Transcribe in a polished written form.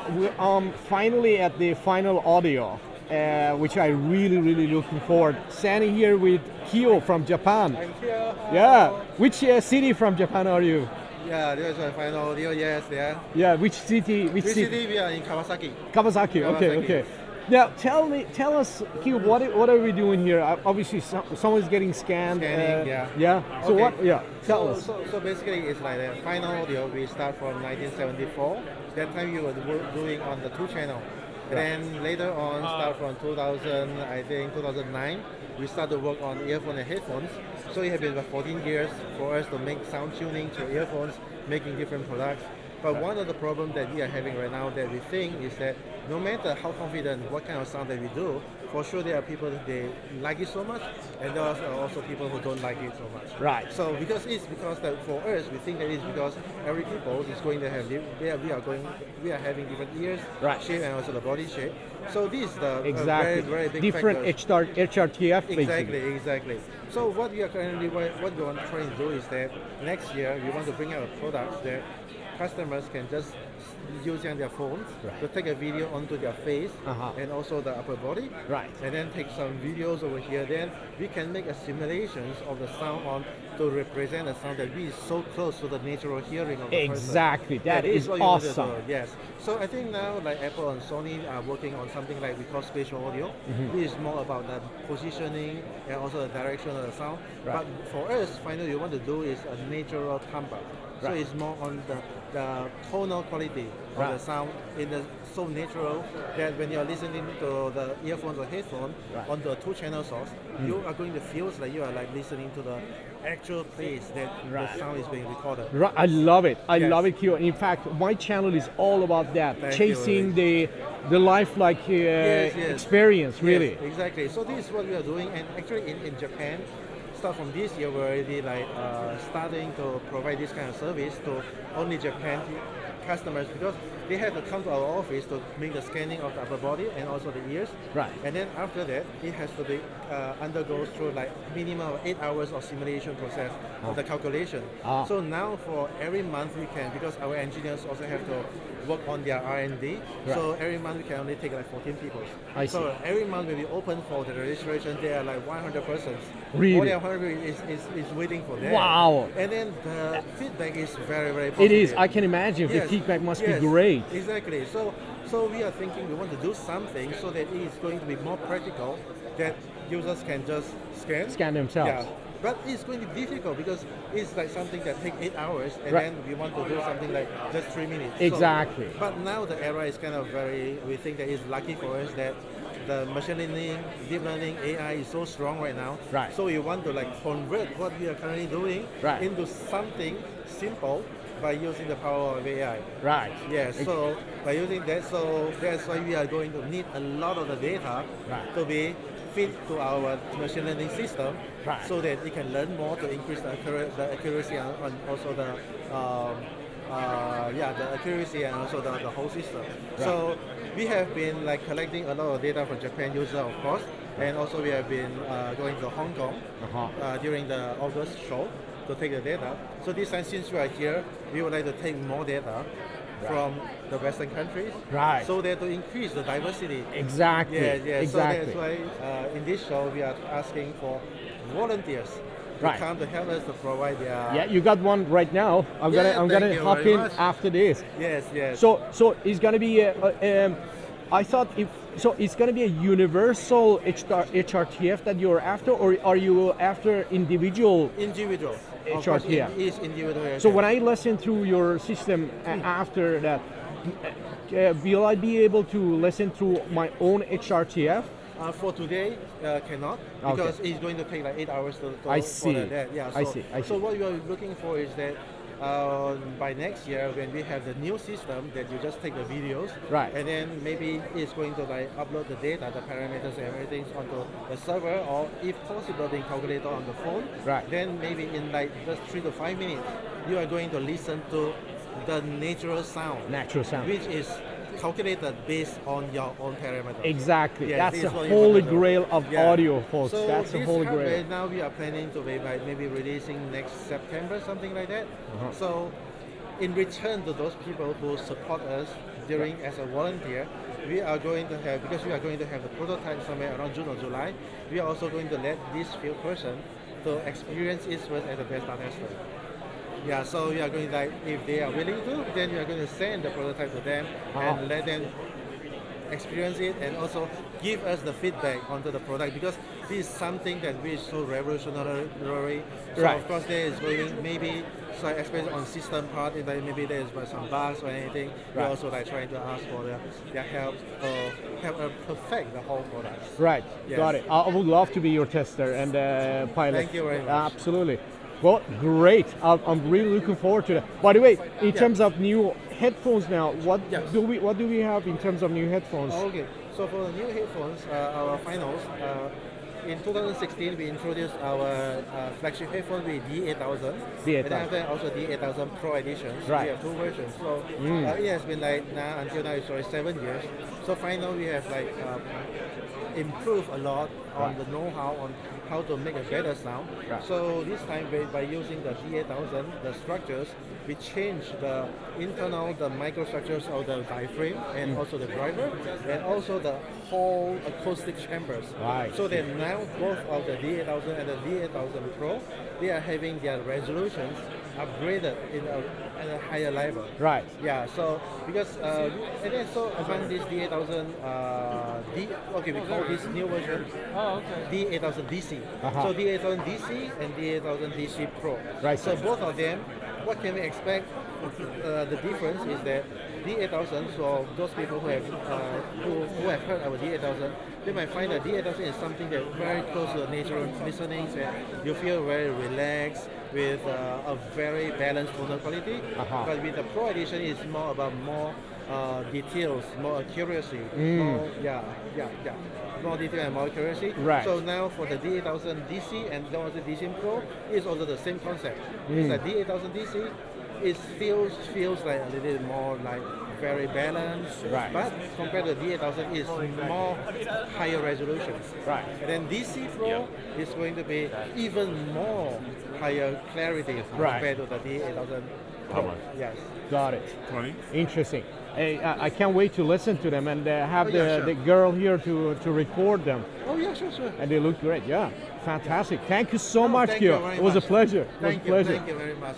We're finally at the final audio, which I really looking forward. Standing here with Kyo from Japan. I'm here. Yeah. Which city from Japan are you? Yeah, this is the final audio. Yes, yeah. Yeah. Which city? Which city? We are in Kawasaki. Kawasaki. Okay. Now tell us, Kyo, what are we doing here? Obviously, someone's getting scanned. Scanning, yeah. Yeah. So Okay. what? Yeah. Tell us. So basically, it's like the final audio. We start from 1974. That time you were doing on the 2 channel. Right. Then later on, start from 2000, I think 2009, we start to work on earphone and headphones. So it has been about 14 years for us to make sound tuning to earphones, making different products. But one of the problems that we are having right now that we think is that no matter how confident, what kind of sound that we do, for sure there are people that they like it so much, and there are also people who don't like it so much. Right. So because that for us, we think that it's because every people is going to have we are having different ears Right. shape and also the body shape. So this is the Exactly. very big Different factors. HRTF. Basically. Exactly. So what we are trying to do is that next year we want to bring out products that customers can just using their phones Right. to take a video onto their face Uh-huh. and also the upper body. Right. And then take some videos over here. Then we can make a simulations of the sound on to represent a sound that is so close to the natural hearing of the Exactly. person. That Yeah, this is what you want to awesome. do. Yes. So I think now like Apple and Sony are working on something like we call spatial audio. Mm-hmm. This is more about the positioning and also the direction of the sound. Right. But for us, finally, we want to do is a natural timbre. So Right. it's more on the tonal quality of Right. the sound in the so natural that when you're listening to the earphones or headphone Right. on the 2 channel source, you are going to feel like you are like listening to the actual place that Right. the sound is being recorded. Right, I love it. I Yes. love it, Kyo. In fact, my channel is all about that, Thank you, chasing the lifelike Yes. experience. Really. Yes, exactly. So this is what we are doing, and actually in Japan, start from this year, we're already like starting to provide this kind of service to only Japan customers because they have to come to our office to make the scanning of the upper body and also the ears. Right. And then after that, it has to be undergo through like minimum of 8 hours of simulation process of the calculation. Ah. So now for every month we can, because our engineers also have to work on their R&D. Right. So every month we can only take like 14 people. I see. So every month when we open for the registration, there are like 100 persons. Really? More than 100 is waiting for that. Wow. And then the feedback is very positive. It is. I can imagine the Yes, feedback must yes, be great. Exactly. So we are thinking we want to do something so that it is going to be more practical, that users can just Scan themselves. Yeah. But it's going to be difficult because it's like something that takes 8 hours, and Right. then we want to do something like just 3 minutes. Exactly. But now the era is kind of we think that it's lucky for us that the machine learning, deep learning, AI is so strong right now. Right. So we want to like convert what we are currently doing Right. into something simple by using the power of AI. Right. Yes, so by using that, so that's why we are going to need a lot of the data Right. to be fit to our machine learning system, Right. so that it can learn more to increase the accuracy and also the accuracy and also the whole system. So we have been like collecting a lot of data from Japan users, of course, and also we have been going to Hong Kong Uh-huh. during the August show to take the data. So this time, since we are here, we would like to take more data from the Western countries, Right. so that to increase the diversity. Exactly. Yeah. Exactly. So that's why in this show we are asking for volunteers to Right. come to help us to provide their. Yeah, you got one right now. I'm Yeah, gonna thank you hop very in much. after this. Yes. So it's gonna be I thought it's gonna be a universal HRTF that you're after, or are you after individual? Individual. Of HRTF. course, it is individual. So when I listen through your system after that, will I be able to listen through my own HRTF? For today, cannot, Okay. because it's going to take like 8 hours to I for see. that. Yeah. I see. So what we are looking for is that by next year, when we have the new system, that you just take the videos, Right. and then maybe it's going to like upload the data, the parameters and everything onto the server, or if possible, the calculator on the phone. Right. Then maybe in like just 3 to 5 minutes, you are going to listen to the natural sound, Natural sound. which is calculated based on your own parameters. Exactly. Yes, That's this the is what you holy want to do. grail of Yeah. audio, folks. So That's the this holy hardware grail. now we are planning to be maybe releasing next September, something like that. So in return to those people who support us during as a volunteer, we are going to have, because we are going to have the prototype somewhere around June or July, we are also going to let this field person to experience it first as a beta tester. Yeah, so we are going, like, if they are willing to, then we are going to send the prototype to them and let them experience it and also give us the feedback onto the product, because this is something that is so revolutionary. So Right. of course there is going maybe, so especially on system part, if maybe there is some bugs or anything, we're Right. also like trying to ask for their help help us perfect the whole product. Right, Yes. got it. I would love to be your tester and pilot. Thank you very much. Absolutely. Well, great. I'm really looking forward to that. By the way, in terms of new headphones now, what Yes. do we have in terms of new headphones? Okay, so for the new headphones, our finals, in 2016 we introduced our flagship headphone with D8000, D8000. and after that also D8000 Pro editions. Right. We have two versions. So it has been like now until now it's already 7 years. So finally we have like improved a lot on the know-how on how to make a better sound. Right. So this time by using the D8000, the structures, we changed the internal, the microstructures of the diaphragm and also the driver, and also the whole acoustic chambers. Right. So that now both of the D8000 and the D8000 Pro, they are having their resolutions upgraded at a higher level. Right. Yeah, so because and then so among this D8000 we call this new version D8000 DC. So D8000 DC and D8000 DC Pro. Right. So both of them, what can we expect? The difference is that D8000. So those people who have heard our D8000, they might find that D8000 is something that very close to natural listening. And you feel very relaxed with a very balanced tonal quality. But with the Pro edition, it's more about more details, more accuracy, more more detail and more accuracy. Right. So now for the D8000 DC and also DC Pro, it's also the same concept. It's a D8000 DC. It feels like a little more like very balanced, Right. but compared to D8000, it's more higher resolutions. Right. And then DC Pro is going to be even more higher clarity Right. compared to the D8000. How much? Yes. Got it. 20? Interesting. Hey, I can't wait to listen to them and have yeah, sure. the girl here to record them. Oh yeah, sure. And they look great. Yeah, fantastic. Thank you so much, Thank you Kyo. very It was a much. pleasure. It was a Thank you. pleasure. Thank you very much.